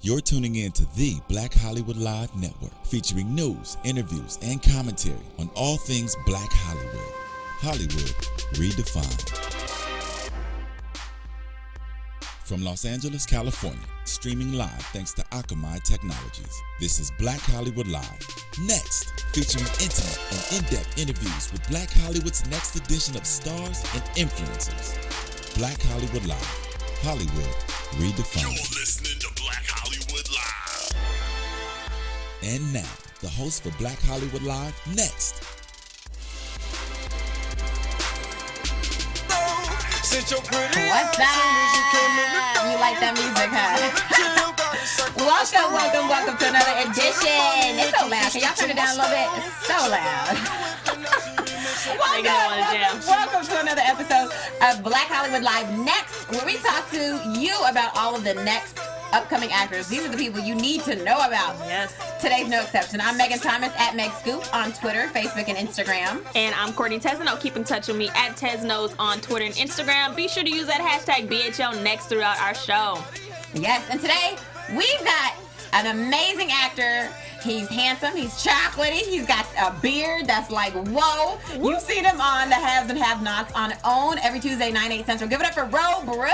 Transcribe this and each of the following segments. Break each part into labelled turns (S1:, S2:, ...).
S1: You're tuning in to the Black Hollywood Live Network, featuring news, interviews, and commentary on all things Black Hollywood. Hollywood redefined. From Los Angeles, California, streaming live thanks to Akamai Technologies. This is Black Hollywood Live. Next, featuring intimate and in-depth interviews with Black Hollywood's next edition of stars and influencers. Black Hollywood Live. Hollywood redefined.
S2: You're listening to Black Hollywood Live.
S1: And now, the host for Black Hollywood Live, Next.
S3: What's that? You like that music, huh? welcome to another edition. It's so loud. Can y'all turn it down a little bit? It's so loud. Welcome to another episode of Black Hollywood Live Next, where we talk to you about all of the next upcoming actors. These are the people you need to know about.
S4: Yes.
S3: Today's no exception. I'm Megan Thomas at Meg Scoop on Twitter, Facebook, and Instagram.
S4: And I'm Courtney Tesno. Keep in touch with me at Tesnos on Twitter and Instagram. Be sure to use that hashtag BHL Next throughout our show.
S3: Yes, and today we've got an amazing actor. He's handsome, he's chocolatey, he's got a beard that's like, whoa. You've seen him on The Haves and Have-Nots on OWN every Tuesday, 9/8 Central. Give it up for Ro, bro.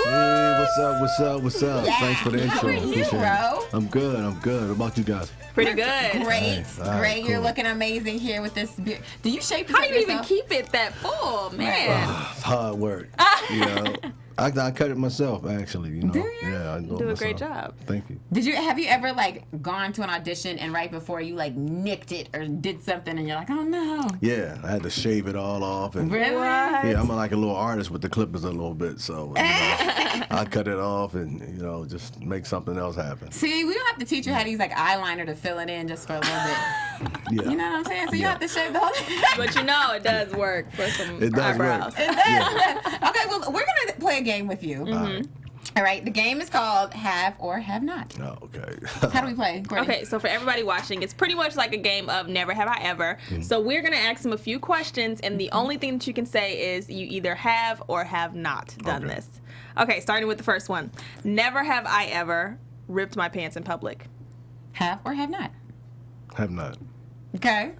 S5: Hey, what's up?
S3: Yeah.
S5: Thanks for the intro.
S3: How are you,
S5: Appreciate
S3: Ro?
S5: it. I'm good. What about you guys?
S4: Pretty good.
S3: Great,
S5: Nice. All right,
S3: great. You're
S5: cool.
S3: looking amazing here with this beard. Do you shape this
S4: How
S3: up
S4: do you even
S3: yourself?
S4: keep it that full, man?
S5: It's hard work. You know, I cut it myself, actually. You know,
S3: Do you?
S5: yeah, I
S4: Do a
S5: myself.
S4: great job.
S5: Thank you.
S3: Have you ever like gone to an audition and right before you like nicked it or did something and you're like, oh no?
S5: Yeah, I had to shave it all off, and
S3: Really?
S5: yeah, I'm like a little artist with the clippers a little bit, so you know, I cut it off and just make something else happen.
S3: See, we don't have to teach you how to use like eyeliner to fill it in just for a little bit.
S5: Yeah,
S3: You know what I'm saying? So you
S5: Yeah.
S3: have to shave the whole thing.
S4: But you know it does work for some
S5: It does work.
S4: eyebrows.
S3: Okay, well, we're going to play a game with you.
S5: Alright.
S3: All right, the game is called Have or Have Not.
S5: Oh, okay.
S3: How do we play? Courtney?
S4: Okay, so for everybody watching, it's pretty much like a game of Never Have I Ever. So we're going to ask them a few questions, and the only thing that you can say is you either have or have not done
S5: Okay.
S4: this. Okay, starting with the first one. Never have I ever ripped my pants in public.
S3: Have or have not.
S5: Have not.
S3: Okay.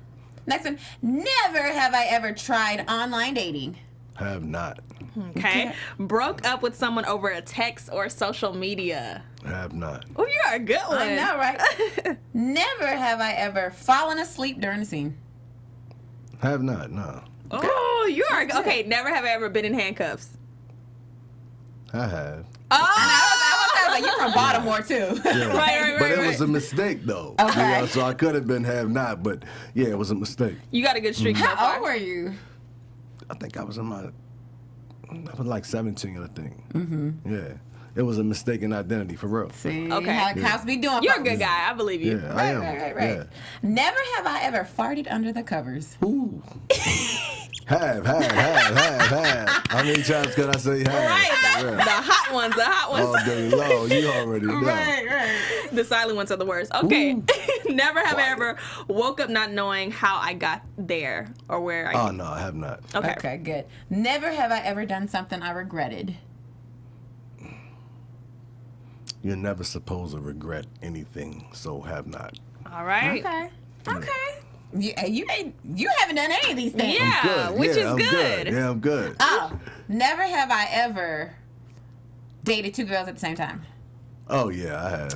S3: Next one. Never have I ever tried online dating.
S5: Have not.
S4: Okay. Broke up with someone over a text or social media.
S5: Have not.
S4: Oh, you are a good one.
S3: I know, right? Never have I ever fallen asleep during a scene.
S5: Have not. No.
S4: Oh, you are okay. Never have I ever been in handcuffs.
S5: I have.
S4: Oh,
S3: I was like, you're from Baltimore, too.
S5: Yeah.
S4: Right.
S5: But it was a mistake, though.
S3: Okay.
S5: You know, so I could have been have not, but yeah, it was a mistake.
S4: You got a good streak. so
S3: How
S4: far.
S3: old were you?
S5: I think I was like 17, I think. Mm-hmm. Yeah. It was a mistaken identity, for real.
S3: See
S4: Okay.
S3: how cows be doing.
S4: You're a
S3: folks.
S4: good guy. I believe you.
S5: Yeah, I am.
S3: Right.
S5: Yeah.
S3: Never have I ever farted under the covers.
S5: Ooh. have. How many times can I say have?
S4: Right.
S5: Yeah.
S4: The hot ones.
S5: All day long. You already know.
S3: Right.
S4: The silent ones are the worst. Okay. Never have I ever woke up not knowing how I got there or where I.
S5: Oh, no, I have not.
S4: Okay.
S3: Okay, good. Never have I ever done something I regretted.
S5: You're never supposed to regret anything, so have not.
S4: All right.
S3: Okay. You haven't done any of these things.
S4: Yeah,
S5: Good.
S4: which
S5: yeah,
S4: is
S5: I'm
S4: good.
S5: Yeah, I'm good.
S3: Oh, never have I ever dated two girls at the same time.
S5: Oh, yeah, I have.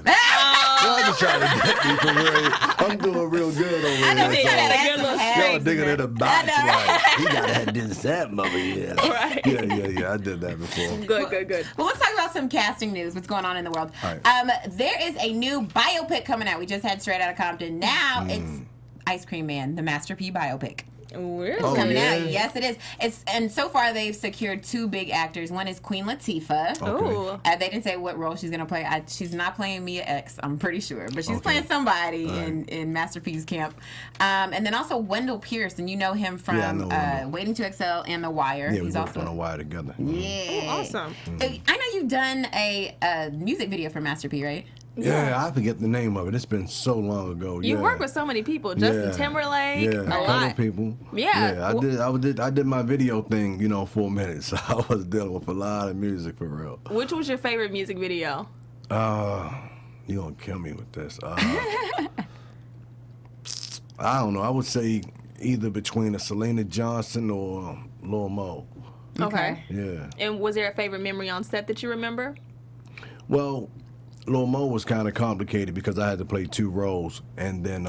S5: Y'all just trying to get me for real. I'm doing real good over here.
S3: I know you
S5: so-
S3: got
S4: a good little
S3: that.
S5: Y'all digging in the box like, you gotta have this something over here.
S4: Right.
S5: Yeah, I did that before.
S4: Good.
S3: Well, let's talk about some casting news. What's going on in the world?
S5: All right.
S3: There is a new biopic coming out. We just had Straight Outta Compton. Now it's Ice Cream Man, the Master P biopic.
S4: Really?
S5: Oh,
S3: Coming
S5: yeah?
S3: out. Yes, it is. And so far they've secured two big actors. One is Queen Latifah.
S5: Okay.
S4: Ooh.
S3: They didn't say what role she's gonna play. She's not playing Mia X, I'm pretty sure, but she's
S5: Okay.
S3: playing somebody
S5: Right.
S3: in Master P's camp. And then also Wendell Pierce, and you know him from
S5: Yeah, I know Wendell.
S3: Waiting to Excel and The Wire.
S5: Yeah, we
S3: He's
S5: worked
S3: also
S5: on a wire together.
S3: yeah.
S4: Oh, awesome.
S3: I know you've done a music video for Master P, right?
S5: Yeah, I forget the name of it. It's been so long ago.
S4: You
S5: yeah.
S4: work with so many people. Justin
S5: Yeah.
S4: Timberlake.
S5: Yeah,
S4: A
S5: couple
S4: lot.
S5: people.
S4: Yeah.
S5: I did my video thing, for a minute. So I was dealing with a lot of music for real.
S4: Which was your favorite music video?
S5: You're going to kill me with this. I don't know. I would say either between a Selena Johnson or Lil Mo.
S4: Okay.
S5: Yeah.
S4: And was there a favorite memory on set that you remember?
S5: Well, Lil Mo was kind of complicated because I had to play 2 roles. And then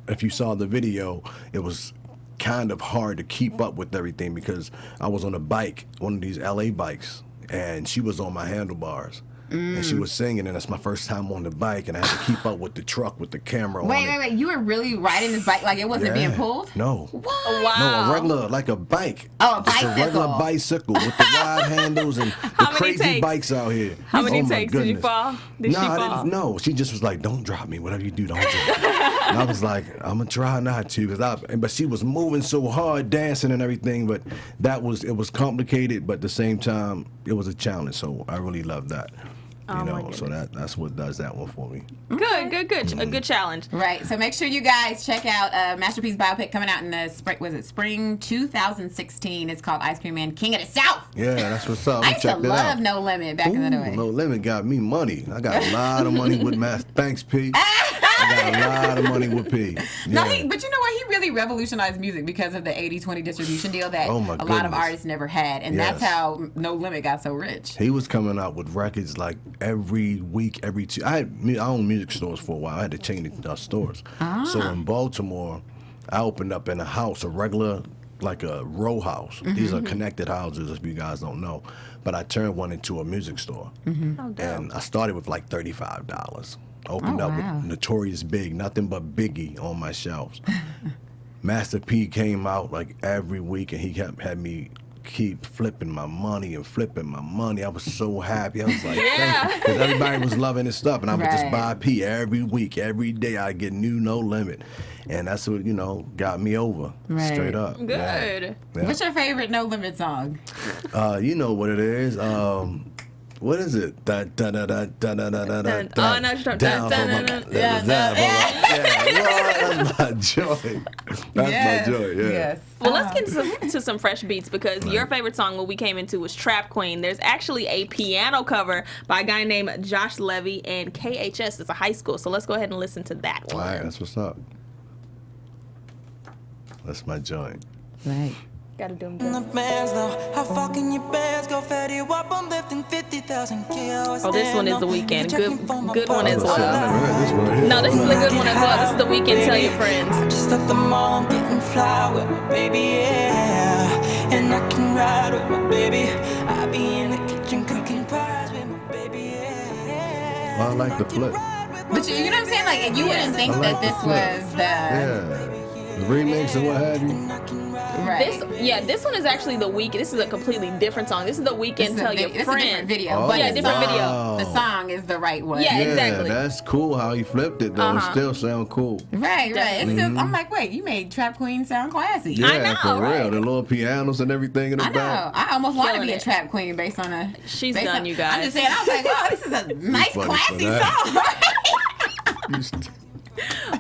S5: if you saw the video, it was kind of hard to keep up with everything because I was on a bike, one of these LA bikes, and she was on my handlebars. And she was singing, and it's my first time on the bike, and I had to keep up with the truck with the camera on it.
S3: Wait. You were really riding this bike like it wasn't being pulled?
S5: No.
S3: What?
S4: Wow.
S5: No, a regular, like a bike.
S3: Oh, a
S5: Just
S3: bicycle.
S5: a regular bicycle with the wide handles and the
S4: How many
S5: crazy
S4: takes?
S5: bikes out here.
S4: How many
S5: Oh, my
S4: takes did you
S5: goodness.
S4: fall? Did
S5: No,
S4: she
S5: I
S4: fall?
S5: didn't. No, she just was like, "Don't drop me. Whatever you do, don't drop me." And I was like, "I'm gonna try not to," but she was moving so hard, dancing and everything. But it was complicated, but at the same time, it was a challenge. So I really loved that.
S4: Oh, my
S5: So that's what does that one for me.
S4: Good. A good challenge.
S3: Right. So make sure you guys check out Masterpiece Biopic coming out in the spring 2016. It's called Ice Cream Man, King of the South.
S5: Yeah, that's what's up.
S3: I used to
S5: Check that
S3: love
S5: out.
S3: No Limit back in the day.
S5: No Limit got me money. I got a lot of money with Thanks, P. I got a lot of money with P.
S3: No,
S5: Yeah.
S3: but you know what? He really revolutionized music because of the 80-20 distribution deal that
S5: Oh, my
S3: a lot of
S5: goodness.
S3: artists never had. And that's
S5: Yes.
S3: how No Limit got so rich.
S5: He was coming out with records like every week, every 2. I owned music stores for a while. I had to change the stores. So in Baltimore, I opened up in a house, a regular, like a row house. These are connected houses, if you guys don't know. But I turned one into a music store. And I started with like $35. Opened up with Notorious Big, nothing but Biggie on my shelves. Master P came out like every week, and he had me keep flipping my money. I was so happy. I was like, because everybody was loving his stuff, and I would just buy P every week, every day. I get new No Limit, and that's what got me over straight up.
S4: Good.
S5: Yeah.
S3: What's your favorite No Limit song?
S5: You know what it is. What is it?
S4: Oh, I know what you're talking about.
S5: That's my joy. That's my joy. Yeah.
S3: Yes.
S4: Well, let's get to some fresh beats because your favorite song, what we came into, was Trap Queen. There's actually a piano cover by a guy named Josh Levy and KHS. It's a high school, so let's go ahead and listen to that
S5: All
S4: one.
S5: right, that's what's up. That's my joint.
S3: Right.
S4: Gotta do them.
S6: The bands know how fucking your bands go fatty up. I'm lifting 50,000 kilos.
S4: Oh, this one is The Weeknd. Good one as
S5: I never
S4: well.
S5: heard this one right here.
S4: No, this is a good one as well. This is The Weeknd. Tell your friends.
S6: Just left the mall, I'm getting fly with my baby, yeah. And I can ride with my baby. I be in the kitchen cooking pies with my baby, yeah.
S5: Well, I like the flip.
S3: But you know what I'm saying? Like, you wouldn't think
S5: I like
S3: that
S5: the
S3: this
S5: flip.
S3: was the...
S5: Yeah. The remix and what have you.
S3: Right.
S4: This one is actually The Weeknd. This is a completely different song. This is The Weeknd.
S3: It's
S4: Tell your
S3: it's a different
S4: friends.
S3: video.
S5: Oh,
S3: But
S4: Yeah,
S3: the
S4: different
S3: song-
S4: video.
S3: The song is the right one.
S4: Yeah,
S5: Yeah,
S4: exactly.
S5: that's cool how he flipped it, though. It still sound cool.
S3: Right. It's
S4: Definitely.
S3: just, I'm like, wait, you made Trap Queen sound classy.
S5: Yeah,
S4: I know,
S5: for real.
S4: right?
S5: The little pianos and everything in the
S3: I know.
S5: back.
S3: I almost want to
S4: Killing
S3: be a
S4: it.
S3: trap queen based on a.
S4: She's
S3: based
S4: done,
S3: on-
S4: you guys.
S3: I'm just saying. I was like, wow, this is a nice,
S5: funny for
S3: classy
S5: that.
S3: song.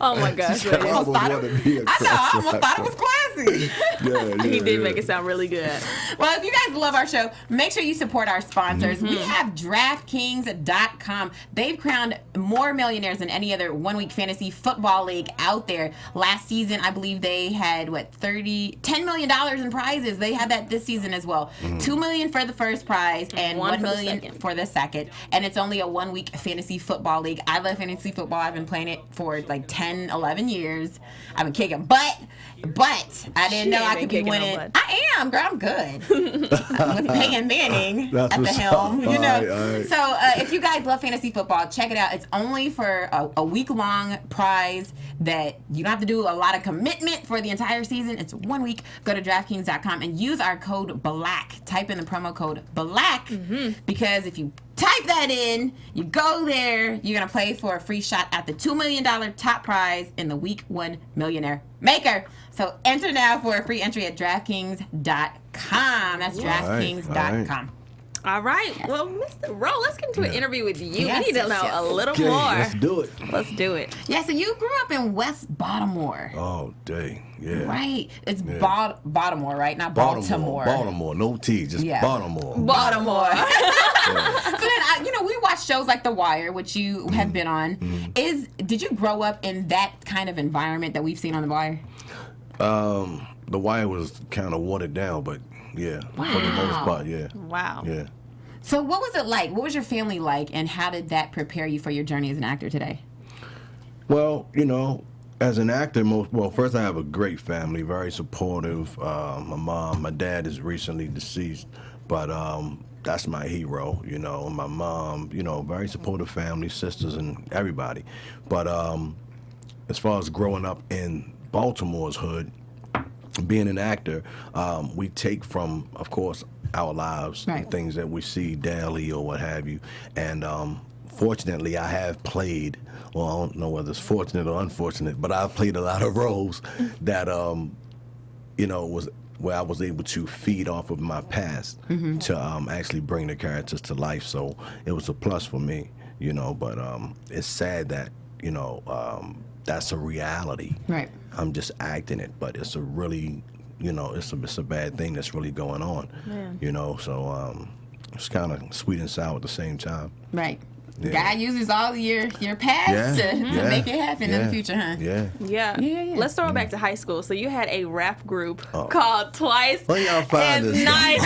S4: Oh my gosh.
S5: I almost
S3: thought
S5: want to be a
S3: I know. I almost
S5: trap
S3: thought it was classy.
S5: Yeah,
S4: He did
S5: yeah.
S4: make it sound really good.
S3: Well, if you guys love our show, make sure you support our sponsors.
S4: Mm-hmm.
S3: We have DraftKings.com. They've crowned more millionaires than any other one-week fantasy football league out there. Last season, I believe they had, $10 million in prizes. They had that this season as well. $2 million for the first prize and
S4: One
S3: $1
S4: for the
S3: million
S4: second.
S3: for the second. And it's only a one-week fantasy football league. I love fantasy football. I've been playing it for 10, 11 years. I've been kicking butt. But I didn't
S4: She
S3: know
S4: ain't
S3: I
S4: been
S3: could be
S4: kicking no
S3: winning.
S4: butt.
S3: I am, girl. I'm good. With Peyton Manning
S5: That's
S3: at the
S5: what's
S3: helm,
S5: up.
S3: you know.
S5: All right.
S3: So if you guys love fantasy football, check it out. It's only for a week-long prize that you don't have to do a lot of commitment for the entire season. It's 1 week. Go to DraftKings.com and use our code BLACK. Type in the promo code BLACK because if you type that in, you go there, you're going to play for a free shot at the $2 million top prize in the Week 1 Millionaire Maker. So enter now for a free entry at DraftKings.com. That's DraftKings.com.
S4: All right. Well, Mr. Ro, let's get into an interview with you.
S3: Yes,
S4: we need to
S3: yes,
S4: know
S3: yes.
S4: a little
S5: Okay,
S4: more.
S5: let's do it.
S4: Let's do it.
S3: Yeah, so you grew up in West Baltimore.
S5: Oh, dang. Yeah.
S3: Right. It's
S5: Yeah.
S3: Baltimore, right? Not Baltimore.
S5: Baltimore. No T, just
S3: Yeah.
S5: Baltimore.
S3: Baltimore. So then, we watch shows like The Wire, which you have been on. Did you grow up in that kind of environment that we've seen on The Wire?
S5: The Wire was kind of watered down, but yeah, for the most part, yeah.
S4: Wow.
S5: Yeah.
S3: So what was it like? What was your family like, and how did that prepare you for your journey as an actor today?
S5: Well, as an actor, first I have a great family, very supportive. My dad is recently deceased, but that's my hero, My mom, very supportive family, sisters and everybody. But as far as growing up in Baltimore's hood, being an actor, we take from, of course, our lives,
S3: right,
S5: and things that we see daily or what have you. And fortunately, I have played, well, I don't know whether it's fortunate or unfortunate, but I've played a lot of roles that, was where I was able to feed off of my past to actually bring the characters to life. So it was a plus for me, but it's sad that, that's a reality.
S3: Right.
S5: I'm just acting it, but it's a really, it's a bad thing that's really going on.
S4: Man.
S5: So it's kind of sweet and sour at the same time.
S3: Right.
S5: Yeah.
S3: God uses all your past to make it happen in the future, huh?
S5: Yeah.
S4: Yeah.
S3: Yeah.
S4: Let's throw it back to high school. So you had a rap group called Twice
S5: Where y'all find
S4: as
S5: this?
S4: Nice.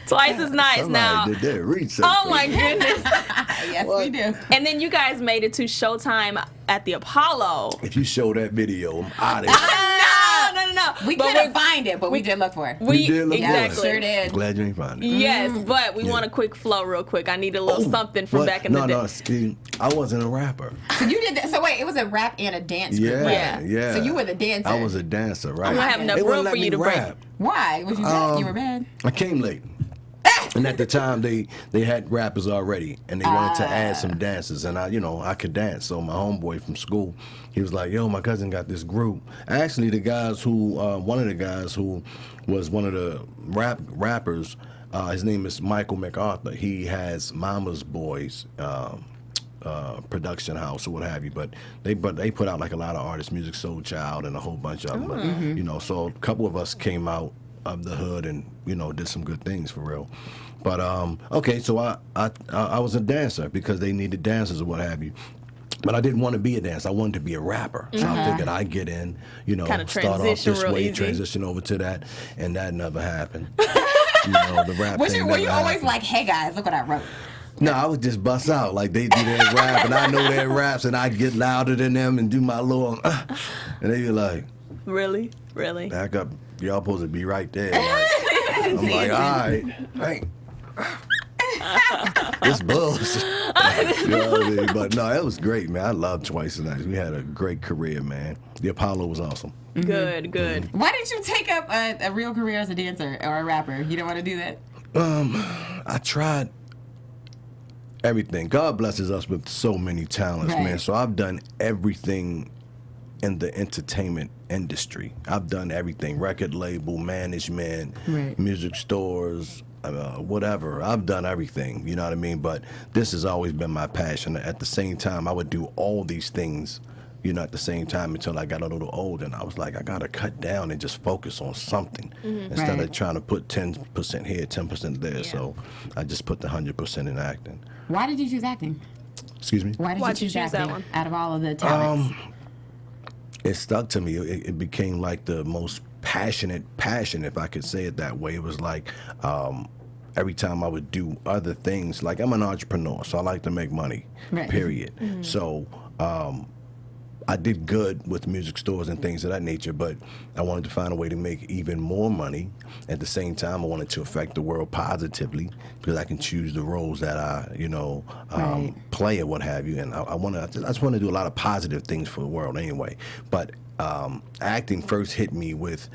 S4: Twice as Nice. Now,
S5: Somebody did their research.
S4: oh my goodness.
S3: Yes,
S5: What?
S3: we do.
S4: And then you guys made it to Showtime at the Apollo.
S5: If you show that video, I'm out of here.
S4: No.
S3: We
S4: But
S3: couldn't find it, but we did look for it.
S4: We
S5: did look for it.
S4: exactly.
S3: Sure did.
S5: I'm glad you ain't find it.
S4: Yes, but we
S5: Yeah.
S4: want a quick flow real quick. I need a little something from
S5: What?
S4: back in the day.
S5: No, Steve, I wasn't a rapper.
S3: So you did that. So wait, it was a rap and a dance group,
S5: Yeah,
S3: right?
S5: yeah.
S3: So you were the dancer.
S5: I was a dancer, right?
S4: I'm gonna have enough
S5: They wouldn't
S4: room
S5: let
S4: for you
S5: me
S4: to break.
S5: rap.
S3: Why? Was you bad? You were bad?
S5: I came late. And at the time, they had rappers already, and they wanted to add some dancers, and I could dance. So my homeboy from school, he was like, "Yo, my cousin got this group." Actually, the guys who, one of the guys who was one of the rappers, his name is Michael MacArthur. He has Mama's Boys production house or what have you, but they put out like a lot of artists, Music Soul Child, and a whole bunch of them. But, so a couple of us came out of the hood and did some good things for real. But okay, so I was a dancer because they needed dancers or what have you. But I didn't want to be a dancer. I wanted to be a rapper. So I figured I'd get in,
S4: Kinda
S5: start off
S4: transition
S5: this
S4: real
S5: way,
S4: easy.
S5: transition over to that, and that never happened. The rap
S3: Were
S5: thing
S3: you
S5: never
S3: always
S5: happened.
S3: like, "Hey guys, look what I wrote"?
S5: No, I would just bust out. Like, they do their rap, and I know their raps, and I'd get louder than them and do my little, and they'd be like,
S4: Really?
S5: back up. Y'all supposed to be right there. Like, I'm like, all right. Hey. It's bullshit. You know what I mean? But no, it was great, man. I loved Twice as Nice. We had a great career, man. The Apollo was awesome.
S4: Good.
S3: Why didn't you take up a real career as a dancer or a rapper? You didn't want to do that?
S5: I tried everything. God blesses us with so many talents,
S3: Right.
S5: man. So I've done everything in the entertainment industry. I've done everything: record label, management,
S3: Right.
S5: music stores, whatever. I've done everything, you know what I mean? But this has always been my passion. At the same time, I would do all these things, at the same time until I got a little older. And I was like, I got to cut down and just focus on something instead
S3: Right.
S5: of trying to put 10% here, 10% there. So I just put the 100% in acting.
S3: Why did you choose acting?
S5: Excuse me?
S3: Why did
S4: Why'd
S3: you
S4: you
S3: choose
S4: choose that
S3: acting
S4: one?
S3: out of all of the talents?
S5: It stuck to me. It became like the most passion, if I could say it that way. It was like every time I would do other things, like I'm an entrepreneur, so I like to make money,
S3: Right.
S5: period. So I did good with music stores and things of that nature, but I wanted to find a way to make even more money. At the same time, I wanted to affect the world positively because I can choose the roles that I,
S3: Right.
S5: play or what have you. And I just want to do a lot of positive things for the world anyway. But acting first hit me with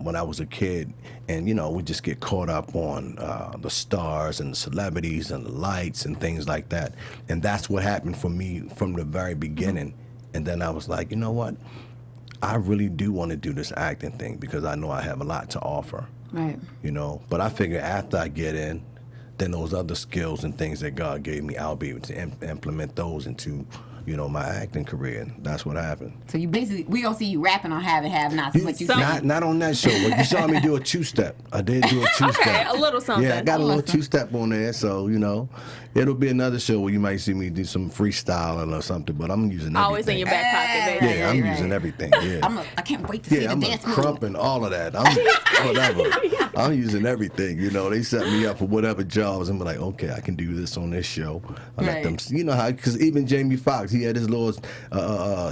S5: when I was a kid, and we just get caught up on the stars and the celebrities and the lights and things like that. And that's what happened for me from the very beginning. And then I was like, you know what? I really do want to do this acting thing because I know I have a lot to offer.
S3: Right.
S5: But I figure after I get in, then those other skills and things that God gave me, I'll be able to implement those into my acting career. And that's what happened.
S3: So you basically, we gonna see you rapping on Have and Have Nots. What you said.
S5: Not on that show. But you saw me do a two-step. I did do a two-step.
S4: Okay, a little something.
S5: Yeah, I got a little two-step on there. So it'll be another show where you might see me do some freestyling or something. But I'm using everything.
S4: Always in your back pocket, baby.
S5: Yeah, I'm using everything. Yeah.
S3: I can't wait to see the
S5: I'm a
S3: dance move.
S5: crump and all of that. I'm whatever. I'm using everything. They set me up for whatever jobs. I'm like, okay, I can do this on this show. I let them, how, because even Jamie Foxx, he had his little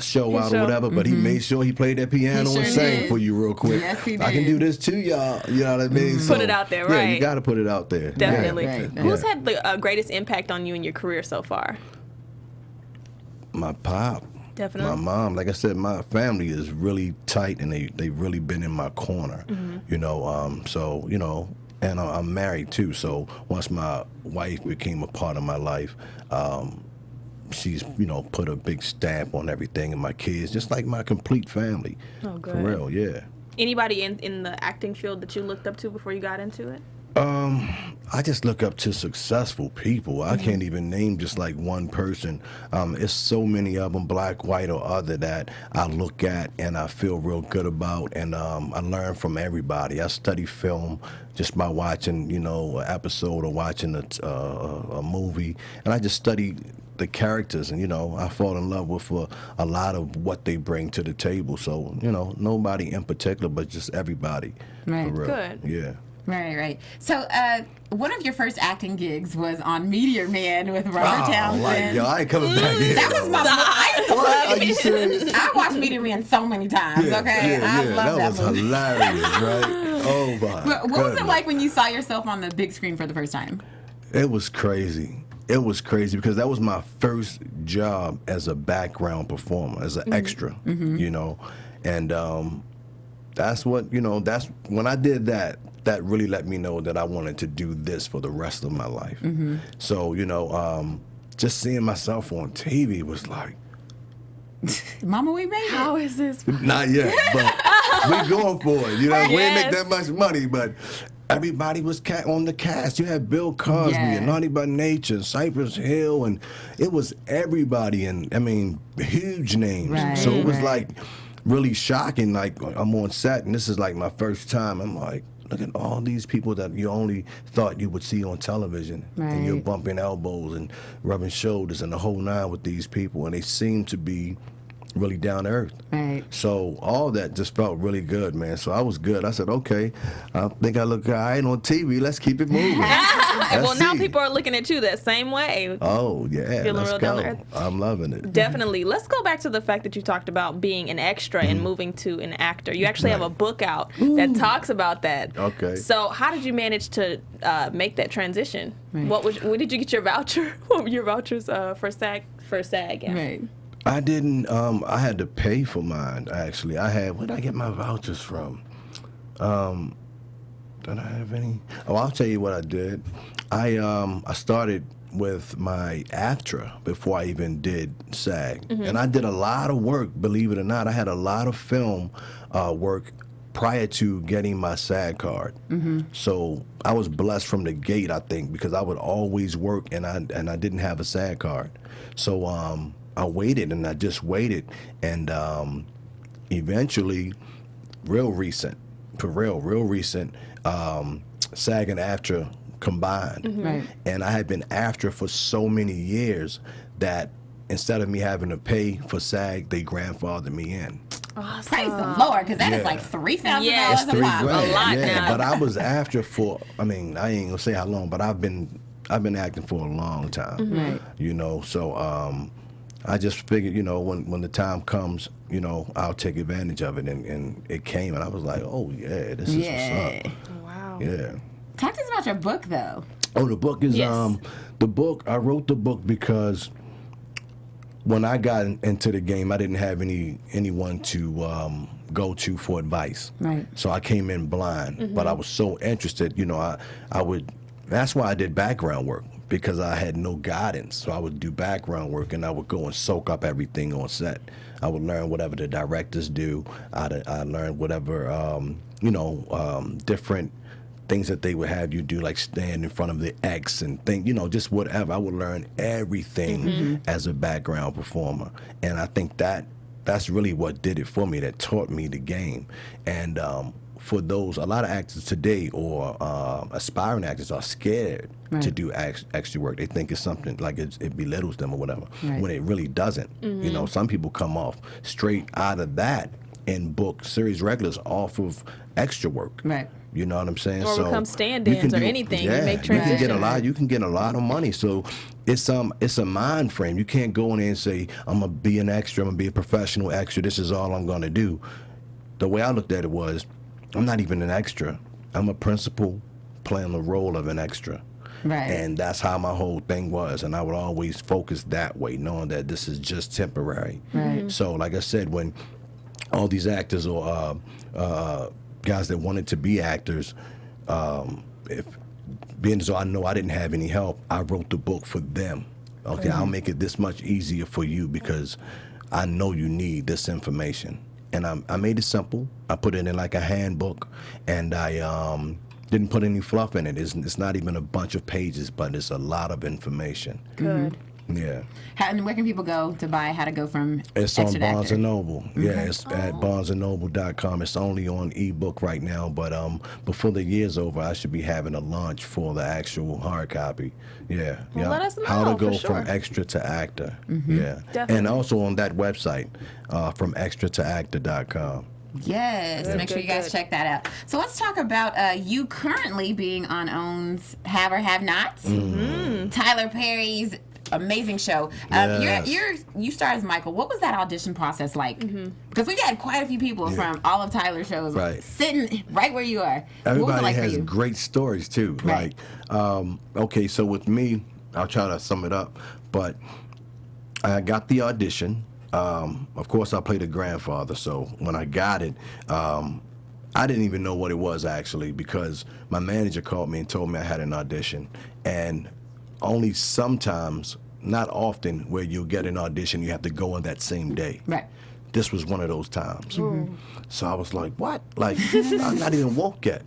S5: show out or whatever, but he made sure he played that piano and sang for you real quick.
S3: Yes, he did.
S5: I can do this too, y'all. You know what I mean? So,
S4: Put it out there,
S5: yeah,
S4: right?
S5: you got to put it out there.
S4: Definitely.
S3: Right.
S4: Who's had the greatest impact on you in your career so far?
S5: My pop.
S4: Definitely.
S5: My mom, like I said, my family is really tight, and they really been in my corner. And I'm married too. So once my wife became a part of my life, she's put a big stamp on everything, and my kids, just like my complete family.
S4: Oh, good.
S5: For real, yeah.
S4: Anybody in the acting field that you looked up to before you got into it?
S5: I just look up to successful people. I can't even name just like one person. It's so many of them, black, white, or other, that I look at and I feel real good about, and I learn from everybody. I study film just by watching, an episode or watching a movie, and I just study the characters, and I fall in love with a lot of what they bring to the table. So nobody in particular, but just everybody.
S3: Right.
S5: For real.
S4: Good.
S5: Yeah.
S3: Right. So, one of your first acting gigs was on Meteor Man with Robert Townsend.
S5: I ain't coming back here.
S3: That was my. I used to
S5: What?
S3: love
S5: Are you
S3: it.
S5: serious?
S3: I watched Meteor Man so many times. Okay, I love
S5: that was
S3: movie.
S5: hilarious, right? Oh my!
S3: But what was it
S5: goodness.
S3: like when you saw yourself on the big screen for the first time?
S5: It was crazy. It was crazy because that was my first job as a background performer, as an extra, and that's what that's when I did that. That really let me know that I wanted to do this for the rest of my life. So just seeing myself on TV was like,
S3: Mama, we made it.
S4: How is this?
S5: not yet, but we going for it. We didn't make
S4: Yes.
S5: that much money, but everybody was on the cast. You had Bill Cosby and Naughty by Nature, and Cypress Hill, and it was everybody, and I mean, huge names.
S3: Right,
S5: So it was
S3: right.
S5: like really shocking. Like I'm on set, and this is like my first time. I'm like, look at all these people that you only thought you would see on television, and you're
S3: Right.
S5: bumping elbows and rubbing shoulders and the whole nine with these people, and they seem to be really down to earth.
S3: Right.
S5: So all that just felt really good, man. So I was good. I said, okay, I think I look all right on TV. Let's keep it moving.
S4: Well, now
S5: see.
S4: people are looking at you that same way.
S5: Oh, yeah.
S4: Feeling
S5: Let's
S4: real down to
S5: go.
S4: earth.
S5: I'm loving it.
S4: Definitely. Let's go back to the fact that you talked about being an extra and moving to an actor. You actually have a book out that talks about that.
S5: Okay.
S4: So how did you manage to make that transition? Where did you get your voucher? What were your vouchers for SAG? Yeah.
S3: Right.
S5: I didn't, I had to pay for mine, actually. where did I get my vouchers from? Did I have any? Oh, I'll tell you what I did. I started with my AFTRA before I even did SAG. And I did a lot of work, believe it or not. I had a lot of film work prior to getting my SAG card. So I was blessed from the gate, I think, because I would always work, and I didn't have a SAG card. So I waited, and I just waited, and eventually, real recent, SAG and AFTRA combined.
S3: Right.
S5: And I had been AFTRA for so many years that instead of me having to pay for SAG, they grandfathered me in.
S3: Praise the Lord, because that is like $3,000
S4: Yeah,
S3: a
S4: it's
S3: pop.
S4: a lot now.
S5: But I was AFTRA for, I mean, I ain't gonna say how long, but I've been acting for a long time.
S3: Right.
S5: So I just figured, when the time comes, I'll take advantage of it, and it came, and I was like, oh yeah, this is what's up.
S4: Wow.
S5: Yeah.
S3: Talk to us about your book, though.
S5: Oh, the book is
S4: Yes.
S5: the book. I wrote the book because when I got into the game, I didn't have anyone to go to for advice.
S3: Right.
S5: So I came in blind, but I was so interested. I would. That's why I did background work, because I had no guidance. So I would do background work, and I would go and soak up everything on set. I would learn whatever the directors do. I learned whatever different things that they would have you do, like stand in front of the X and think, just whatever. I would learn everything as a background performer. And I think that's really what did it for me, that taught me the game. And for those, a lot of actors today or aspiring actors are scared to do extra work. They think it's something like it belittles them or whatever, when it really doesn't. Some people come off straight out of that and book series regulars off of extra work.
S3: Right.
S5: You know what I'm saying?
S4: Or become stand-ins or anything.
S5: Yeah,
S4: You make transition.
S5: You can get a lot of money. So it's a mind frame. You can't go in there and say, I'm gonna be an extra, I'm gonna be a professional extra, this is all I'm gonna do. The way I looked at it was, I'm not even an extra. I'm a principal playing the role of an extra.
S3: Right.
S5: And that's how my whole thing was. And I would always focus that way, knowing that this is just temporary.
S3: Right.
S5: So like I said, when all these actors or guys that wanted to be actors, being as though I know I didn't have any help, I wrote the book for them. Okay, I'll make it this much easier for you because I know you need this information. And I made it simple. I put it in like a handbook, and I didn't put any fluff in it. It's not even a bunch of pages, but it's a lot of information.
S4: Good.
S5: Yeah.
S3: And where can people go to buy How to Go from
S5: It's
S3: Extra
S5: on
S3: to
S5: Barnes
S3: Actor?
S5: and Noble. Yeah, it's at barnesandnoble.com. It's only on ebook right now, but before the year's over, I should be having a launch for the actual hard copy. Yeah.
S4: Well, let us
S5: How to
S4: know,
S5: Go
S4: for sure.
S5: from Extra to Actor. Yeah.
S4: Definitely.
S5: And also on that website, from extratoactor.com.
S3: Yes,
S4: Good,
S3: make sure
S4: good,
S3: you guys
S4: good.
S3: check that out. So let's talk about you currently being on OWN's Have or Have Nots. Tyler Perry's amazing show.
S5: Yes.
S3: You star as Michael. What was that audition process like? Because we've had quite a few people from all of Tyler's shows sitting right where you are. What was it
S5: Everybody
S3: like for
S5: has
S3: you?
S5: great stories too.
S3: Right.
S5: Like, okay, so with me, I'll try to sum it up. But I got the audition. Of course, I played a grandfather. So when I got it, I didn't even know what it was actually, because my manager called me and told me I had an audition. And only sometimes, not often, where you'll get an audition, you have to go on that same day.
S3: Right.
S5: This was one of those times. So I was like, what? Like, I'm not even woke yet,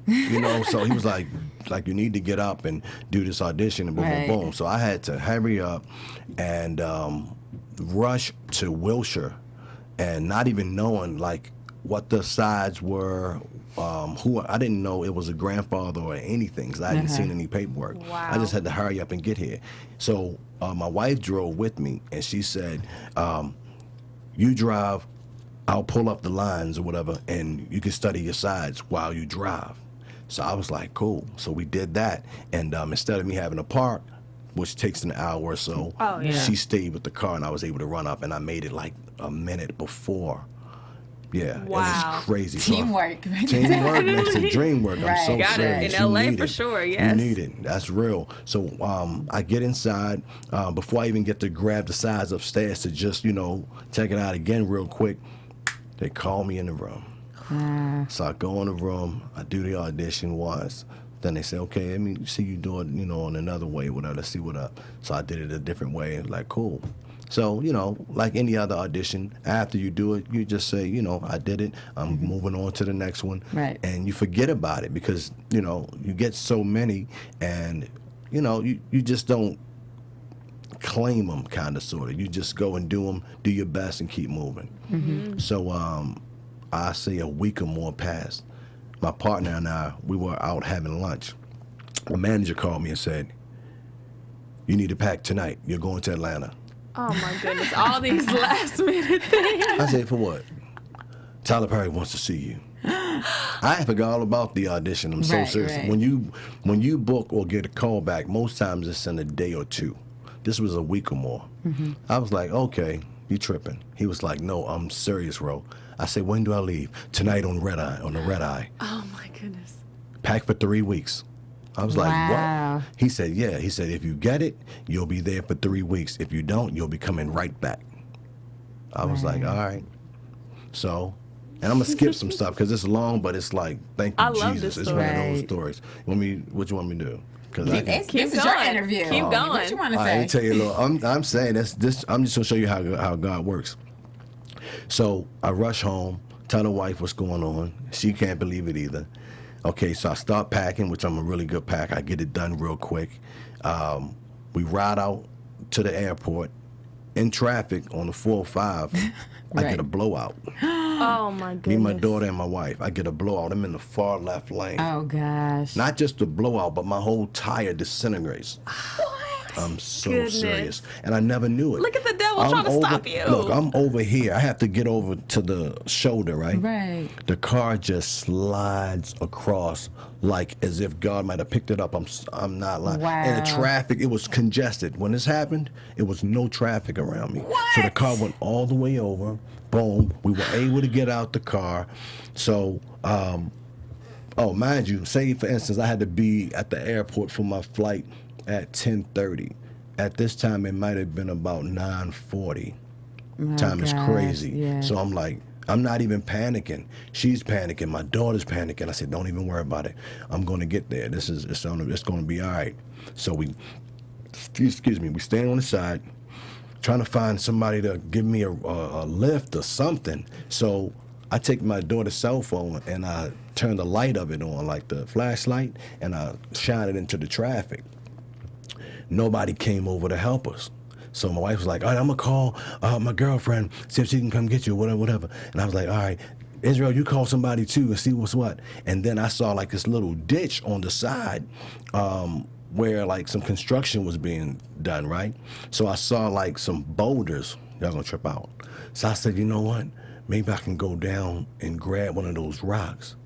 S5: So he was like, you need to get up and do this audition, and boom,
S3: Right.
S5: boom, boom. So I had to hurry up and rush to Wilshire, and not even knowing, like, what the sides were, who I didn't know it was a grandfather or anything, because I hadn't seen any paperwork.
S4: Wow.
S5: I just had to hurry up and get here. So my wife drove with me, and she said, you drive, I'll pull up the lines or whatever, and you can study your sides while you drive. So I was like, cool. So we did that, and instead of me having to park, which takes an hour or so, she stayed with the car, and I was able to run up, and I made it like a minute before. Yeah,
S4: Wow.
S5: it was crazy. So
S3: Teamwork.
S5: teamwork makes the dream work.
S3: Right.
S5: I'm so
S4: Got it.
S5: serious.
S4: In
S5: You
S4: LA
S5: need
S4: for
S5: it.
S4: sure,
S5: You
S4: yes.
S5: need it. That's real. So I get inside before I even get to grab the sides upstairs to just, check it out again real quick. They call me in the room. So I go in the room. I do the audition once. Then they say, okay, let me see you do it, in another way, whatever. Let's see what up. So I did it a different way. Like, cool. So, like any other audition, after you do it, you just say, I did it. I'm moving on to the next one.
S3: Right.
S5: And you forget about it because, you get so many and, you just don't claim them, kind of, sort of. You just go and do them, do your best, and keep moving. So I say a week or more passed. My partner and I, we were out having lunch. The manager called me and said, you need to pack tonight. You're going to Atlanta.
S4: Oh my goodness! All these last minute things.
S5: I said, for what? Tyler Perry wants to see you. I forgot all about the audition. I'm so
S3: Right,
S5: serious.
S3: right.
S5: When you book or get a call back, most times it's in a day or two. This was a week or more. I was like, okay, you tripping. He was like, no, I'm serious, bro. I said, when do I leave? Tonight on the red eye.
S4: Oh my goodness!
S5: Pack for 3 weeks. I was like,
S3: Wow.
S5: what? He said, yeah. He said, if you get it, you'll be there for 3 weeks. If you don't, you'll be coming right back. I was like, all right. So, and I'm going to skip some stuff because it's long, but it's like, thank you,
S4: I love
S5: Jesus.
S4: this
S5: It's one of
S3: story.
S5: those stories. What you want me to do? Because
S3: This is your
S4: going.
S3: interview.
S4: Keep going.
S3: What you want to
S5: all right,
S3: say?
S5: let me tell you a little. I'm saying this. I'm just gonna show you how God works. So I rush home, tell the wife what's going on. She can't believe it either. Okay, so I start packing, which I'm a really good packer. I get it done real quick. We ride out to the airport. In traffic on the 405, I get a blowout.
S4: Oh my goodness.
S5: Me, my daughter, and my wife. I get a blowout. I'm in the far left lane.
S3: Oh gosh.
S5: Not just the blowout, but my whole tire disintegrates.
S3: What?
S5: I'm so
S4: Goodness.
S5: serious. And I never knew it.
S4: Look at the devil trying to stop you.
S5: Look, I'm over here. I have to get over to the shoulder, right?
S3: Right.
S5: The car just slides across like as if God might have picked it up. I'm not lying.
S3: Wow.
S5: And the traffic, it was congested. When this happened, it was no traffic around me.
S3: What?
S5: So the car went all the way over. Boom. We were able to get out the car. So, mind you, say for instance, I had to be at the airport for my flight at 10:30. At this time, it might have been about 9:40. Time is
S3: gosh,
S5: crazy.
S3: yeah.
S5: So I'm like, I'm not even panicking. She's panicking. My daughter's panicking. I said, don't even worry about it. I'm going to get there. It's going to be all right. So we stand on the side, trying to find somebody to give me a lift or something. So I take my daughter's cell phone and I turn the light of it on, like the flashlight, and I shine it into the traffic. Nobody came over to help us. So my wife was like, all right, I'm going to call my girlfriend, see if she can come get you, whatever. And I was like, all right, Israel, you call somebody too and see what's what. And then I saw like this little ditch on the side where like some construction was being done, right? So I saw like some boulders. Y'all going to trip out. So I said, you know what? Maybe I can go down and grab one of those rocks.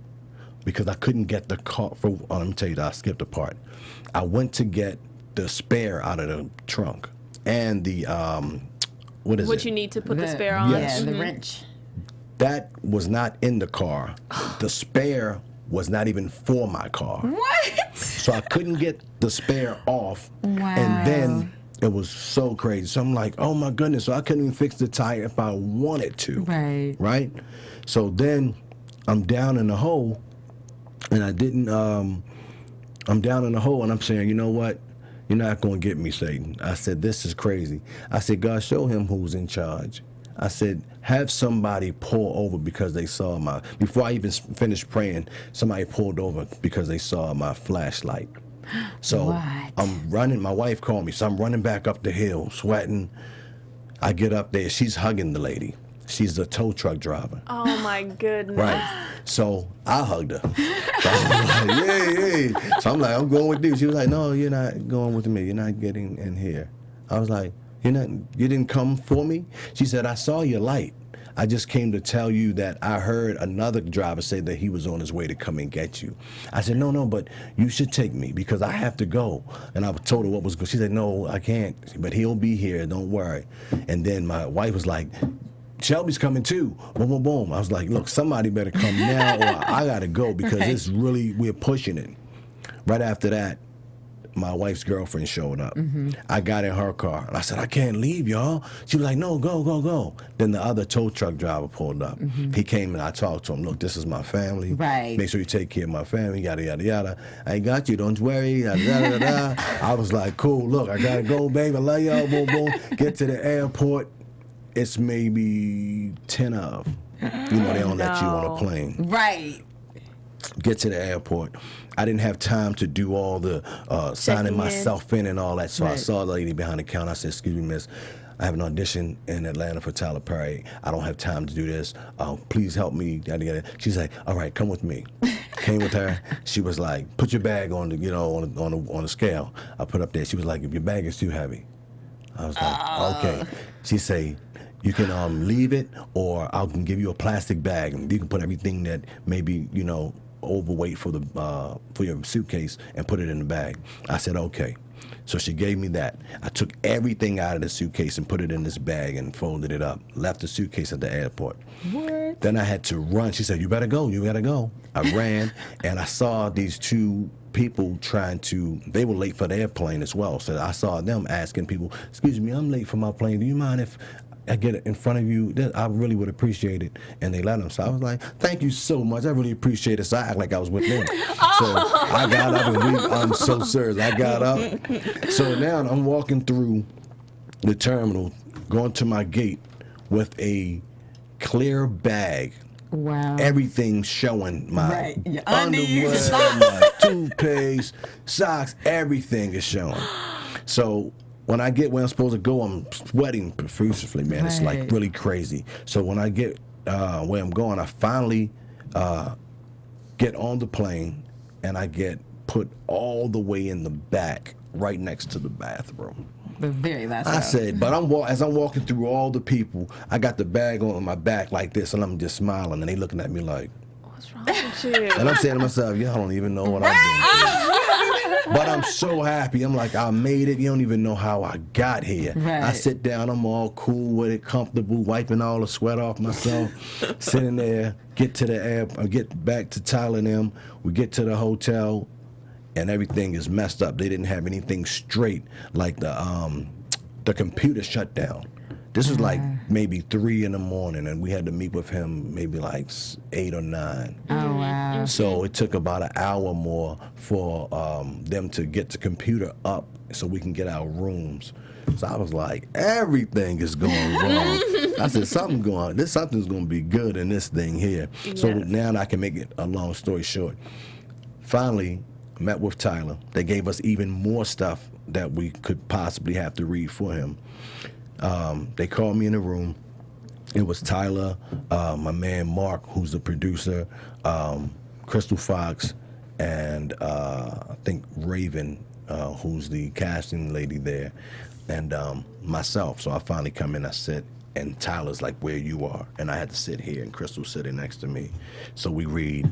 S5: Because I couldn't get the car. Let me tell you that I skipped a part. I went to get the spare out of the trunk and the what you
S4: need to put the spare on?
S5: Yes.
S3: Yeah, the wrench.
S5: That was not in the car. The spare was not even for my car.
S3: What?
S5: So I couldn't get the spare off.
S3: Wow.
S5: And then it was so crazy. So I'm like, oh my goodness. So I couldn't even fix the tire if I wanted to.
S3: Right.
S5: Right? So then I'm down in the hole and I didn't I'm down in the hole and I'm saying, you know what? You're not going to get me, Satan. I said, this is crazy. I said, God, show him who's in charge. I said, have somebody pull over because they saw before I even finished praying, somebody pulled over because they saw my flashlight. So
S3: What?
S5: I'm running, my wife called me, so I'm running back up the hill, sweating. I get up there, she's hugging the lady. She's a tow truck driver.
S4: Oh my goodness.
S5: Right. So I hugged her. So I was like, yeah. So I'm like, I'm going with you. She was like, no, you're not going with me. You're not getting in here. I was like, you didn't come for me? She said, I saw your light. I just came to tell you that I heard another driver say that he was on his way to come and get you. I said, no, but you should take me because I have to go. And I told her what was good. She said, no, I can't, but he'll be here. Don't worry. And then my wife was like, Shelby's coming too. Boom, boom, boom. I was like, look, somebody better come now or I got to go because it's really, we're pushing it. Right after that, my wife's girlfriend showed up. Mm-hmm. I got in her car and I said, I can't leave, y'all. She was like, no, go. Then the other tow truck driver pulled up. Mm-hmm. He came and I talked to him. Look, this is my family.
S3: Right.
S5: Make sure you take care of my family, yada, yada, yada. I got you, don't worry, yada, yada, yada. I was like, cool, look, I got to go, baby. I love y'all, boom, boom. Get to the airport. It's maybe 10 of. They don't let you on a plane.
S3: Right.
S5: Get to the airport. I didn't have time to do all the signing myself in and all that. So I saw the lady behind the counter. I said, excuse me, miss, I have an audition in Atlanta for Tyler Perry. I don't have time to do this. Please help me. Yada, yada. She's like, all right, come with me. Came with her. She was like, put your bag on the, on the scale. I put up there. She was like, if your bag is too heavy. I was like, okay. She say, you can leave it, or I can give you a plastic bag, and you can put everything that maybe overweight for your suitcase and put it in the bag. I said okay. So she gave me that. I took everything out of the suitcase and put it in this bag and folded it up. Left the suitcase at the airport. What? Then I had to run. She said, you better go. I ran and I saw these two people they were late for their plane as well. So I saw them asking people, excuse me, I'm late for my plane. Do you mind if I get it in front of you? I really would appreciate it. And they let them. So I was like, thank you so much. I really appreciate it. So I act like I was with them. So I got up and I'm so serious. I got up. So now I'm walking through the terminal, going to my gate with a clear bag
S3: Wow.
S5: Everything's showing. My
S3: Right. Your
S5: underwear,
S3: undies.
S5: my toothpaste, socks, everything is showing. So when I get where I'm supposed to go, I'm sweating profusely, man. It's like
S3: Right.
S5: really crazy. So when I get where I'm going, I finally get on the plane, and I get put all the way in the back, right next to the bathroom.
S3: The very last
S5: I
S3: row.
S5: said, but as I'm walking through all the people, I got the bag on my back like this, and I'm just smiling, and they looking at me like,
S4: What's wrong with you?
S5: and I'm saying to myself, y'all don't even know what I've been through. But I'm so happy. I'm like, I made it. You don't even know how I got here.
S3: Right.
S5: I sit down. I'm all cool with it, comfortable, wiping all the sweat off myself, sitting there, get back to Tyler and them. We get to the hotel, and everything is messed up. They didn't have anything straight. Like the computer shut down. This was like maybe 3 in the morning, and we had to meet with him maybe like 8 or 9.
S3: Oh, wow.
S5: So it took about an hour more for them to get the computer up so we can get our rooms. So I was like, everything is going wrong. I said, something's going to be good in this thing here. So
S4: Yes.
S5: now I can make it a long story short. Finally, met with Tyler. They gave us even more stuff that we could possibly have to read for him. They called me in the room. It was Tyler, my man Mark, who's the producer, Crystal Fox, and I think Raven, who's the casting lady there, and myself. So I finally come in, I sit, and Tyler's like where you are, and I had to sit here, and Crystal's sitting next to me. So we read,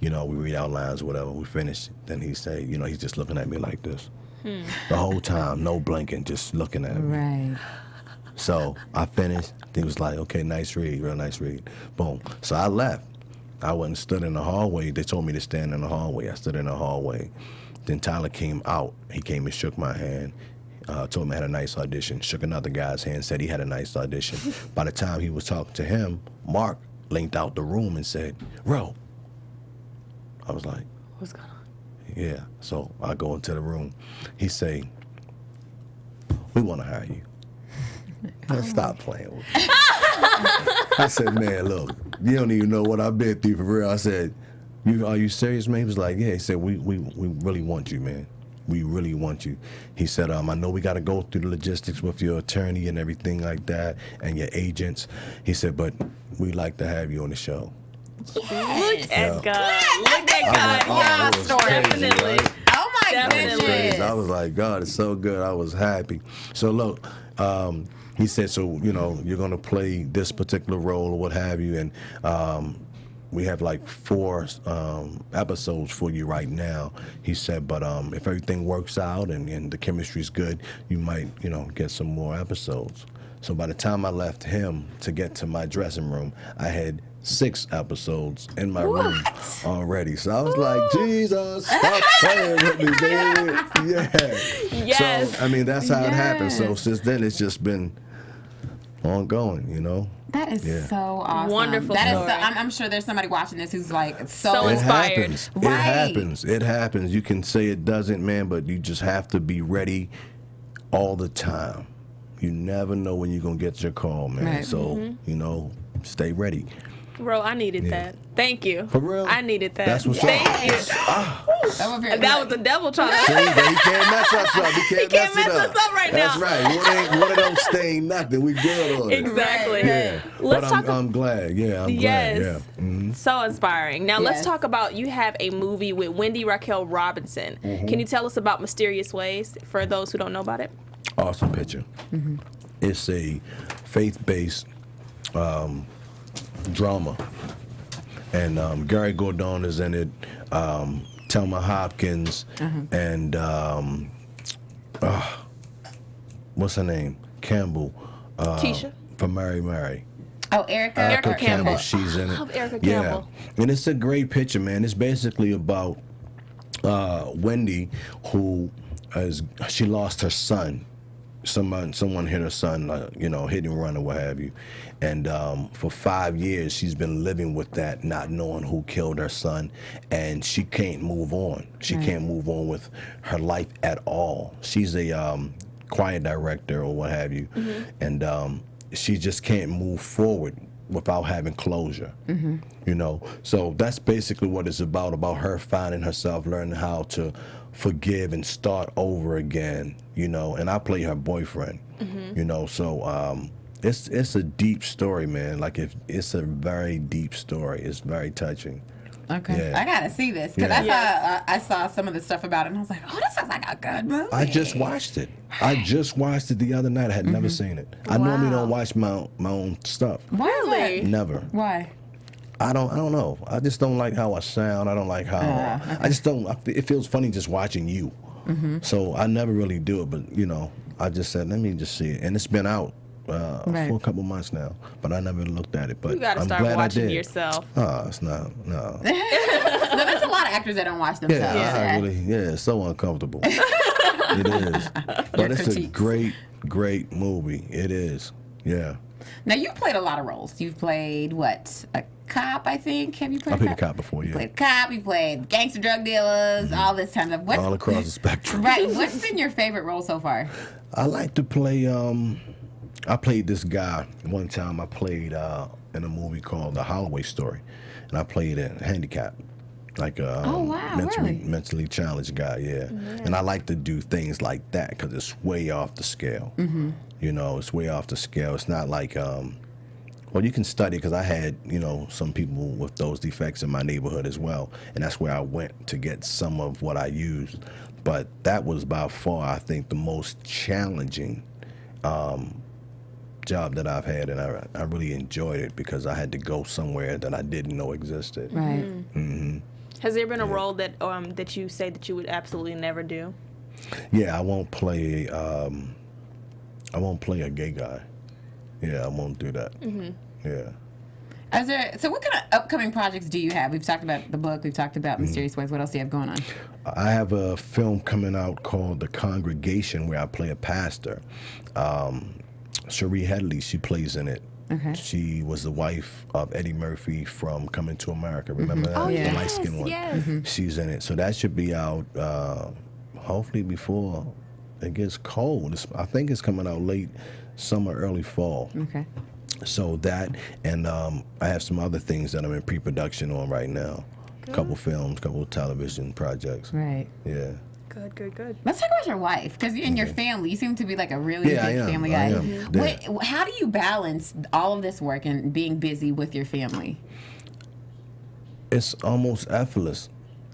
S5: we read our lines or whatever. We finish, then he say, he's just looking at me like this. The whole time, no blinking, just looking at me.
S3: Right.
S5: So I finished. He was like, okay, nice read, real nice read. Boom. So I left. I went and stood in the hallway. They told me to stand in the hallway. I stood in the hallway. Then Tyler came out. He came and shook my hand. Told me I had a nice audition. Shook another guy's hand, said he had a nice audition. By the time he was talking to him, Mark linked out the room and said, Ro. I was like,
S4: What's going on?
S5: yeah. So I go into the room. He say, we want to hire you. Stop playing with me. I said, man, look, you don't even know what I've been through for real. I said, are you serious, man? He was like, yeah. He said, we really want you, man. We really want you. He said, I know we got to go through the logistics with your attorney and everything like that and your agents. He said, but we'd like to have you on the show.
S4: Look at God. Look at
S5: I
S4: God.
S5: was like,
S3: Yeah,
S5: it was
S3: story.
S5: crazy,
S4: Definitely.
S5: right?
S3: Oh, my
S4: Definitely.
S3: goodness.
S5: I was like, God, it's so good. I was happy. So look, he said, so, you're going to play this particular role or what have you. And we have like 4 episodes for you right now. He said, but if everything works out and the chemistry's good, you might, get some more episodes. So by the time I left him to get to my dressing room, I had 6 episodes in my room already. So I was like, Jesus, stop playing with me, baby. Yeah.
S4: Yes.
S5: So, that's how it happened. So
S3: Yes.
S5: since then, it's just been ongoing,
S3: That is
S5: Yeah.
S3: so awesome.
S4: Wonderful
S3: That is
S4: story.
S3: I'm sure there's somebody watching this who's like
S4: So
S3: so
S5: It
S4: inspired.
S5: happens. It
S3: Right.
S5: happens. It happens. You can say it doesn't, man, but you just have to be ready all the time. You never know when you're going to get your call, man.
S3: Right.
S5: So, stay ready.
S4: Bro, I needed that. Thank you.
S5: For real?
S4: I needed that.
S5: That's what's
S4: Thank
S5: up.
S4: you. That was the devil trying to.
S5: See, but he can't mess us up. He can't,
S4: mess us up right
S5: That's
S4: now.
S5: right. We ain't one of them stain nothing. We good on it.
S4: Exactly.
S5: Yeah.
S4: Let's
S5: but
S4: talk.
S5: I'm glad. Yeah, I'm
S4: Yes.
S5: glad. Yeah. Mhm.
S4: So inspiring. Now let's
S3: Yes.
S4: talk about, you have a movie with Wendy Raquel Robinson.
S5: Mm-hmm.
S4: Can you tell us about Mysterious Ways for those who don't know about it?
S5: Awesome picture. It's a faith-based drama. And Gary Gordon is in it, Thelma Hopkins, and what's her name? Campbell.
S4: Tisha?
S5: From Mary.
S3: Oh, Erica.
S4: Erica Campbell.
S5: She's in it.
S4: Love Erica
S5: Yeah.
S4: Campbell.
S5: And it's a great picture, man. It's basically about Wendy, who she lost her son. Someone hit her son, hit and run or what have you. And for 5 years, she's been living with that, not knowing who killed her son. And she can't move on. She can't move on with her life at all. She's a choir director or what have you. And she just can't move forward without having closure. You know, so that's basically what it's about her finding herself, learning how to forgive and start over again, you know, and I play her boyfriend, you know, so it's a deep story, man. Like, it's a very deep story. It's very touching.
S3: Okay,
S5: Yeah.
S3: I gotta see this because I saw some of the stuff about it and I was like, oh, this sounds like a good movie.
S5: I just watched it. the other night. I had never seen it. I normally don't watch my own stuff.
S3: Why is that?
S5: Never.
S3: Why?
S5: I don't know. I just don't like how I sound. I don't like how. I just don't. It feels funny just watching you. So I never really do it. But you know, I just said, let me just see it, and it's been out for a couple months now. But I never looked at it. But
S4: You gotta
S5: I'm
S4: start
S5: glad
S4: watching
S5: I did.
S4: yourself.
S5: Oh, it's not. No.
S3: No, there's a lot of actors that don't watch themselves.
S5: It's so uncomfortable. It is. But it's a
S3: critiques.
S5: great movie. It is. Yeah.
S3: Now, you've played a lot of roles. You've played, what, a cop, I think? Have you played
S5: I played a cop before,
S3: You
S5: yeah.
S3: played a cop, you played gangster drug dealers, all this kind of stuff.
S5: All across the spectrum.
S3: Right. What's been your favorite role so far?
S5: I like to play. I played this guy one time. I played in a movie called The Holloway Story, and I played a handicap, like a mentally challenged guy. Yeah, and I like to do things like that because it's way off the scale. You know, it's way off the scale. It's not like well, you can study because I had, you know, some people with those defects in my neighborhood as well, and that's where I went to get some of what I used. But that was by far, I think, the most challenging job that I've had, and I really enjoyed it because I had to go somewhere that I didn't know existed.
S3: Right.
S4: Has there been a role that that you say that you would absolutely never do?
S5: Yeah, I won't play a gay guy. Yeah, I won't do that. Yeah.
S3: So what kind of upcoming projects do you have? We've talked about the book. We've talked about Mysterious Ways. What else do you have going on?
S5: I have a film coming out called The Congregation where I play a pastor. Cherie Headley, she plays in it.
S3: Okay.
S5: She was the wife of Eddie Murphy from Coming to America. Remember that?
S3: Oh,
S5: The
S3: yes,
S5: light-skinned one.
S4: yes.
S5: She's in it. So that should be out hopefully before it gets cold. I think it's coming out late summer, early fall.
S3: Okay.
S5: So that, and I have some other things that I'm in pre-production on right now. A couple films, couple television projects.
S3: Right.
S5: Yeah.
S4: Good.
S3: Let's talk about your wife, because in your family, you seem to be like a really
S5: Yeah,
S3: big
S5: I am.
S3: family guy.
S5: I am. Yeah.
S3: How do you balance all of this work and being busy with your family?
S5: It's almost effortless,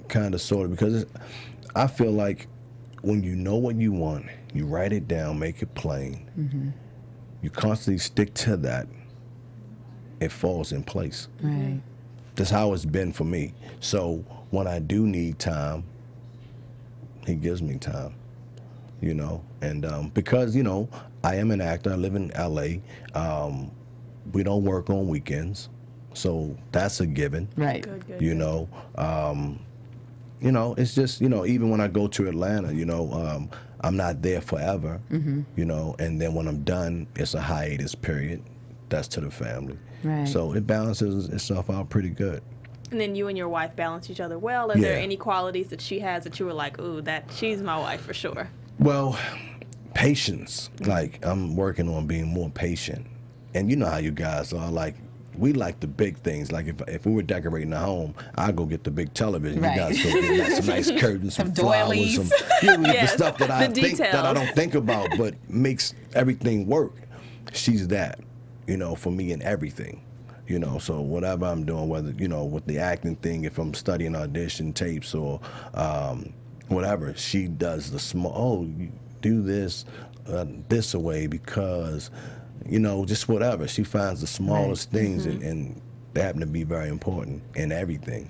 S5: kind of, sort of, because I feel like when you know what you want, you write it down, make it plain. You constantly stick to that. It falls in place.
S3: Right.
S5: That's how it's been for me. So when I do need time, he gives me time, you know, and because, you know, I am an actor. I live in L.A. We don't work on weekends, so that's a given.
S3: Right.
S4: Good.
S5: You know, it's just, you know, even when I go to Atlanta, you know, I'm not there forever, you know, and then when I'm done, it's a hiatus period. That's to the family.
S3: Right.
S5: So it balances itself out pretty good.
S4: And then you and your wife balance each other well. Are there any qualities that she has that you were like, ooh, she's my wife for sure?
S5: Well, patience. Like, I'm working on being more patient. And you know how you guys are, like, we like the big things. Like, if we were decorating a home, I'd go get the big television.
S3: Right.
S5: You guys go get like, some nice curtains, some flowers,
S3: doilies.
S5: the stuff that I
S4: the
S5: think that I
S4: details.
S5: don't think about, but makes everything work. She's that, you know, for me in everything. You know, so whatever I'm doing, whether, you know, with the acting thing, if I'm studying audition tapes or whatever, she does the small, you do this away because, you know, just whatever. She finds the smallest things and they happen to be very important in everything.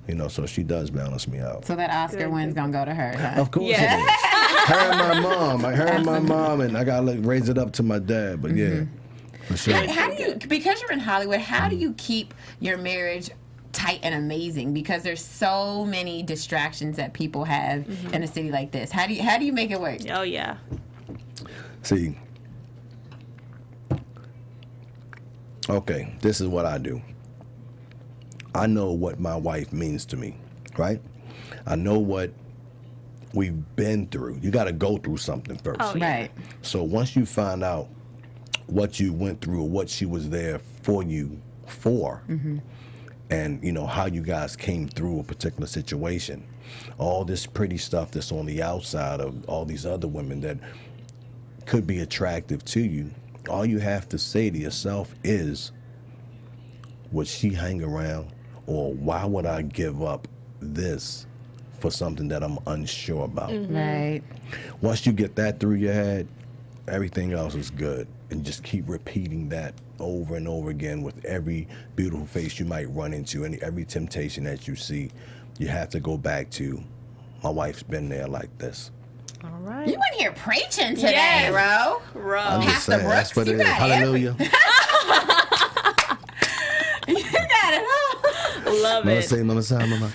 S5: You know, so she does balance me out.
S3: So that Oscar win's going to go to her, huh?
S5: Of course it is. Her and my mom. Her and my mom, and I got to raise it up to my dad, but yeah. For sure.
S3: How do you, because you're in Hollywood, how do you keep your marriage tight and amazing? Because there's so many distractions that people have in a city like this. How do you make it work?
S4: Oh, yeah.
S5: See, okay, this is what I do. I know what my wife means to me, right? I know what we've been through. You got to go through something first.
S4: Oh, yeah.
S3: Right.
S5: So once you find out what you went through, what she was there for you for, and you know how you guys came through a particular situation. All this pretty stuff that's on the outside of all these other women that could be attractive to you. All you have to say to yourself is, would she hang around, or why would I give up this for something that I'm unsure about?
S3: Right.
S5: Once you get that through your head, everything else is good. And just keep repeating that over and over again with every beautiful face you might run into and every temptation that you see. You have to go back to, my wife's been there like this.
S4: All right.
S3: You in here preaching today,
S4: Yes.
S3: Ro.
S5: I'm just
S3: Pastor
S5: saying, that's
S3: Brooks,
S5: what it
S3: you
S5: is.
S3: got
S5: Hallelujah.
S3: You got it all.
S4: Love
S5: Mama
S4: it.
S5: say, mama say, mama.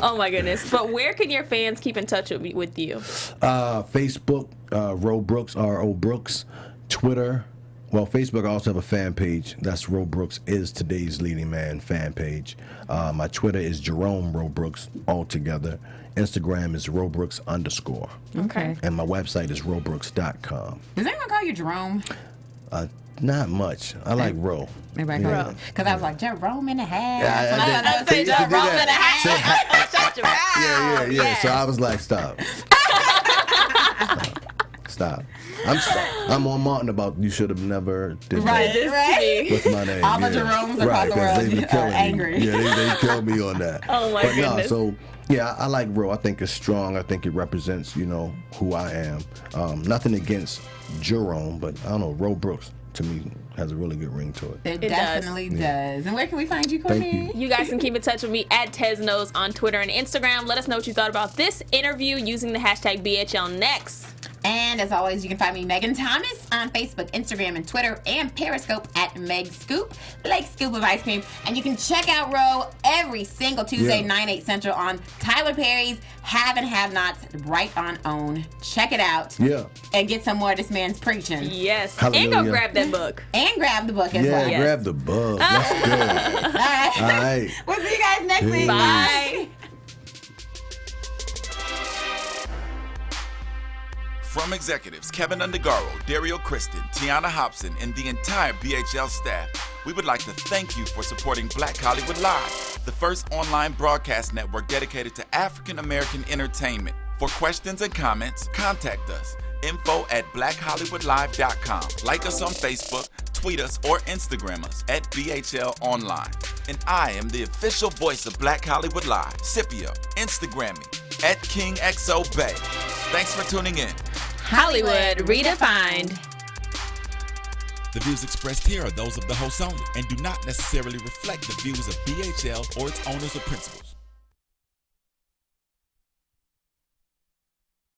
S4: Oh my goodness. But where can your fans keep in touch with you?
S5: Facebook, Ro Brooks, R.O. Brooks. Twitter. Well, Facebook, I also have a fan page. That's Ro Brooks is Today's Leading Man fan page. My Twitter is Jerome Ro Brooks, all together. Instagram is RoBrooks_.
S3: Okay.
S5: And my website is robrooks.com.
S3: Does anyone call you Jerome?
S5: Not much. I like Ro.
S3: Everybody call you? Because I was like, Jerome in the house.
S5: Yeah,
S3: And
S5: I
S3: I
S5: did.
S3: say
S5: They used to do
S3: Jerome in the
S5: that.
S3: house.
S4: Shut your mouth.
S5: Yeah. So I was like, stop. Stop. I'm on Martin about you should have never did
S3: Right,
S5: that
S3: right.
S5: with my name.
S3: All the Jeromes across the
S5: 'cause
S3: world
S5: they been
S3: are
S5: killing me.
S3: angry.
S5: Yeah, they killed me on that.
S4: Oh, my
S5: but
S4: goodness.
S5: No, so yeah, I like Ro. I think it's strong. I think it represents, you know, who I am. Nothing against Jerome, but I don't know, Ro Brooks to me has a really good ring to it.
S3: It
S4: does.
S3: definitely does. And where can we find you, Courtney?
S5: Thank you.
S4: You guys can keep in touch with me at Teznos on Twitter and Instagram. Let us know what you thought about this interview using the hashtag BHL Next.
S3: And as always, you can find me, Megan Thomas, on Facebook, Instagram, and Twitter, and Periscope at Meg Scoop, like Scoop of Ice Cream. And you can check out Ro every single Tuesday,
S5: Yeah.
S3: 9, 8 Central on Tyler Perry's Have and Have Nots right on OWN. Check it out.
S5: Yeah.
S3: And get some more of this man's preaching.
S4: Yes.
S5: Hallelujah.
S4: And go grab that book.
S3: And grab the book as
S5: Yeah,
S3: well.
S4: Yes.
S5: grab the bug. Let's go.
S3: All right.
S5: All right.
S3: We'll see you guys next week.
S4: Bye.
S1: From executives Kevin Undergaro, Dario Kristen, Tiana Hobson, and the entire BHL staff, we would like to thank you for supporting Black Hollywood Live, the first online broadcast network dedicated to African American entertainment. For questions and comments, contact us. info@blackhollywoodlive.com. Like us on Facebook, tweet us, or Instagram us at BHL Online. And I am the official voice of Black Hollywood Live, Scipio. Instagram me at KingXOBay. Thanks for tuning in.
S4: Hollywood redefined.
S1: The views expressed here are those of the host only and do not necessarily reflect the views of BHL or its owners or principals.